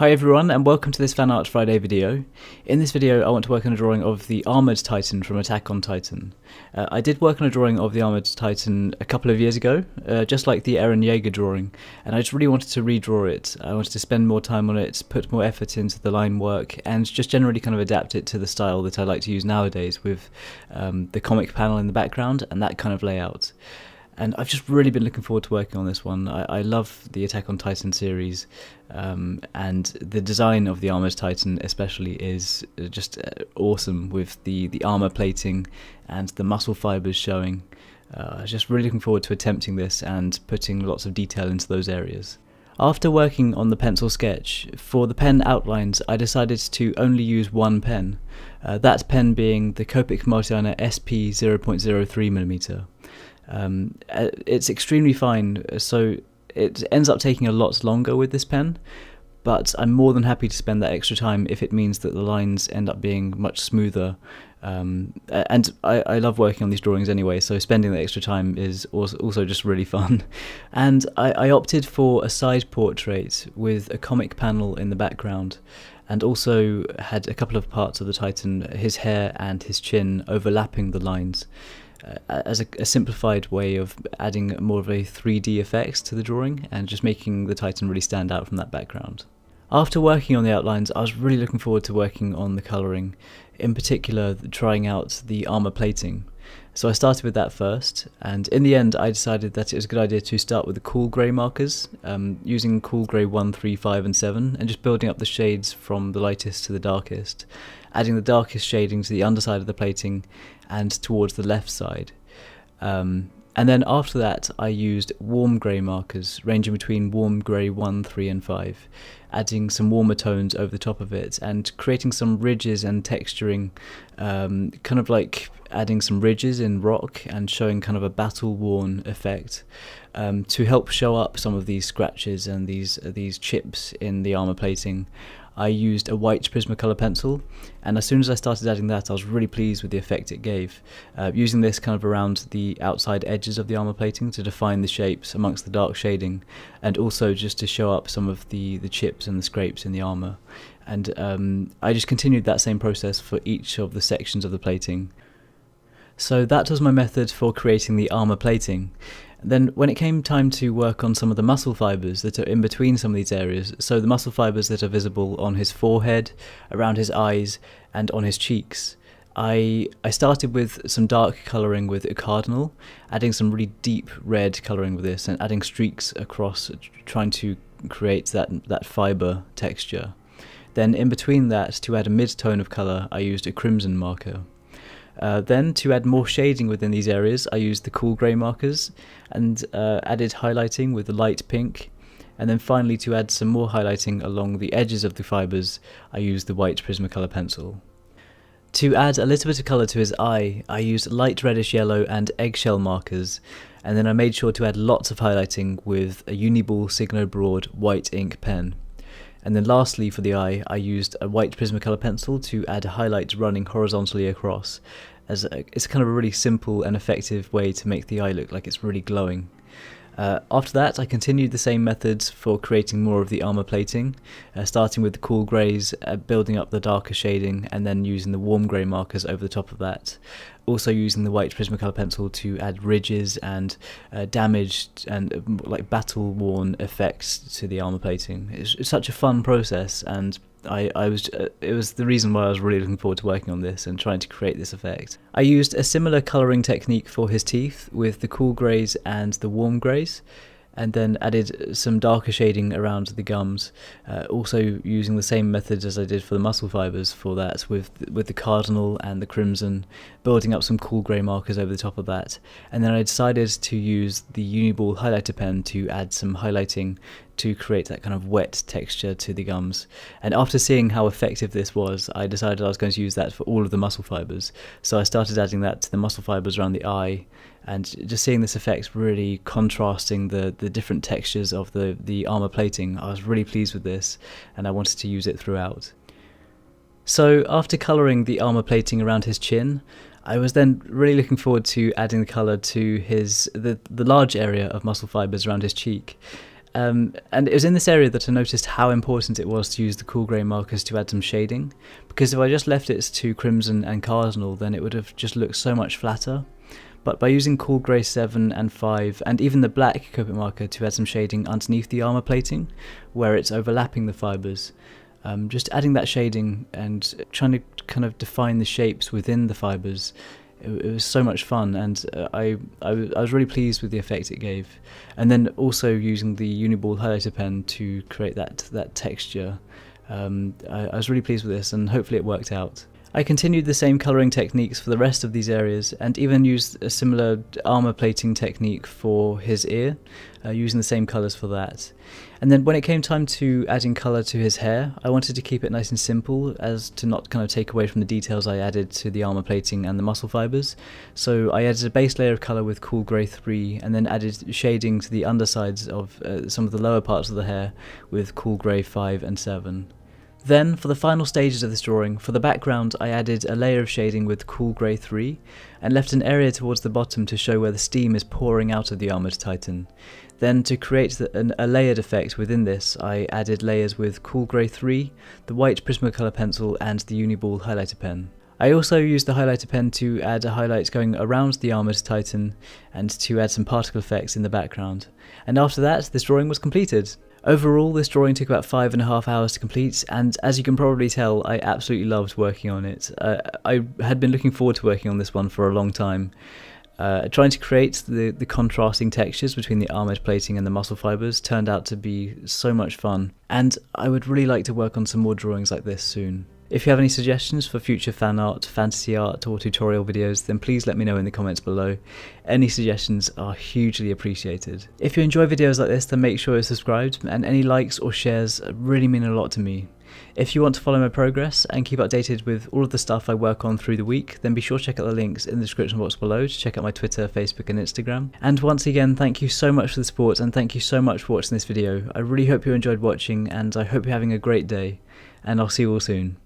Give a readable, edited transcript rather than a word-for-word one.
Hi everyone, and welcome to this Fan Art Friday video. In this video I want to work on a drawing of the Armoured Titan from Attack on Titan. I did work on a drawing of the Armoured Titan a couple of years ago, just like the Eren Yeager drawing, and I just really wanted to redraw it. I wanted to spend more time on it, put more effort into the line work, and just generally kind of adapt it to the style that I like to use nowadays with the comic panel in the background and that kind of layout. And I've just really been looking forward to working on this one. I love the Attack on Titan series, and the design of the Armoured Titan especially is just awesome with the armour plating and the muscle fibres showing. I was just really looking forward to attempting this and putting lots of detail into those areas. After working on the pencil sketch, for the pen outlines I decided to only use one pen, that pen being the Copic Multiliner SP 0.03mm. It's extremely fine, so it ends up taking a lot longer with this pen, but I'm more than happy to spend that extra time if it means that the lines end up being much smoother. And I love working on these drawings anyway, so spending that extra time is also just really fun. And I opted for a side portrait with a comic panel in the background, and also had a couple of parts of the Titan, his hair and his chin, overlapping the lines. As a simplified way of adding more of a 3D effects to the drawing and just making the Titan really stand out from that background. After working on the outlines, I was really looking forward to working on the colouring, in particular trying out the armour plating. So I started with that first, and in the end I decided that it was a good idea to start with the cool grey markers, using cool grey 1, 3, 5 and 7, and just building up the shades from the lightest to the darkest, adding the darkest shading to the underside of the plating and towards the left side. And then after that I used warm grey markers ranging between warm grey 1, 3 and 5, adding some warmer tones over the top of it and creating some ridges and texturing, kind of like adding some ridges in rock and showing kind of a battle-worn effect, to help show up some of these scratches and these chips in the armour plating. I used a white Prismacolor pencil, and as soon as I started adding that I was really pleased with the effect it gave, using this kind of around the outside edges of the armour plating to define the shapes amongst the dark shading, and also just to show up some of the chips and the scrapes in the armour. And I just continued that same process for each of the sections of the plating. So that was my method for creating the armour plating. Then when it came time to work on some of the muscle fibres that are in between some of these areas, so the muscle fibres that are visible on his forehead, around his eyes and on his cheeks, I started with some dark colouring with a cardinal, adding some really deep red colouring with this and adding streaks across, trying to create that fibre texture. Then in between that, to add a mid-tone of colour, I used a crimson marker. Then to add more shading within these areas I used the cool grey markers and added highlighting with the light pink, and then finally to add some more highlighting along the edges of the fibres I used the white Prismacolor pencil. To add a little bit of colour to his eye I used light reddish yellow and eggshell markers, and then I made sure to add lots of highlighting with a Uniball Signo Broad white ink pen. And then lastly for the eye I used a white Prismacolor pencil to add a highlight running horizontally across, as it's kind of a really simple and effective way to make the eye look like it's really glowing. After that I continued the same methods for creating more of the armour plating, starting with the cool greys, building up the darker shading and then using the warm grey markers over the top of that. Also using the white Prismacolor pencil to add ridges and damaged and like battle-worn effects to the armour plating. It's such a fun process, and it was the reason why I was really looking forward to working on this and trying to create this effect. I used a similar colouring technique for his teeth with the cool greys and the warm greys, and then added some darker shading around the gums, also using the same methods as I did for the muscle fibres for that, with the cardinal and the crimson, building up some cool grey markers over the top of that. And then I decided to use the Uniball highlighter pen to add some highlighting to create that kind of wet texture to the gums. And after seeing how effective this was, I decided I was going to use that for all of the muscle fibres. So I started adding that to the muscle fibres around the eye, and just seeing this effect really contrasting the different textures of the armour plating, I was really pleased with this and I wanted to use it throughout. So after colouring the armour plating around his chin, I was then really looking forward to adding the colour to the large area of muscle fibres around his cheek. And it was in this area that I noticed how important it was to use the cool grey markers to add some shading, because if I just left it to Crimson and Cardinal, then it would have just looked so much flatter. But by using Cool Grey 7 and 5 and even the black Copic marker to add some shading underneath the armour plating, where it's overlapping the fibres, just adding that shading and trying to kind of define the shapes within the fibres, it was so much fun, and I was really pleased with the effect it gave. And then also using the Uniball highlighter pen to create that texture, I was really pleased with this, and hopefully it worked out. I continued the same colouring techniques for the rest of these areas, and even used a similar armour plating technique for his ear, using the same colours for that. And then when it came time to adding colour to his hair, I wanted to keep it nice and simple, as to not kind of take away from the details I added to the armour plating and the muscle fibres. So I added a base layer of colour with Cool Grey 3, and then added shading to the undersides of some of the lower parts of the hair with Cool Grey 5 and 7. Then, for the final stages of this drawing, for the background I added a layer of shading with Cool Grey 3, and left an area towards the bottom to show where the steam is pouring out of the Armoured Titan. Then, to create a layered effect within this, I added layers with Cool Grey 3, the white Prismacolor pencil, and the Uniball highlighter pen. I also used the highlighter pen to add a highlight going around the Armoured Titan, and to add some particle effects in the background. And after that, this drawing was completed. Overall, this drawing took about 5.5 hours to complete, and as you can probably tell, I absolutely loved working on it. I had been looking forward to working on this one for a long time. Trying to create the contrasting textures between the armoured plating and the muscle fibres turned out to be so much fun, and I would really like to work on some more drawings like this soon. If you have any suggestions for future fan art, fantasy art or tutorial videos, then please let me know in the comments below. Any suggestions are hugely appreciated. If you enjoy videos like this, then make sure you're subscribed, and any likes or shares really mean a lot to me. If you want to follow my progress and keep updated with all of the stuff I work on through the week, then be sure to check out the links in the description box below to check out my Twitter, Facebook and Instagram. And once again, thank you so much for the support, and thank you so much for watching this video. I really hope you enjoyed watching, and I hope you're having a great day, and I'll see you all soon.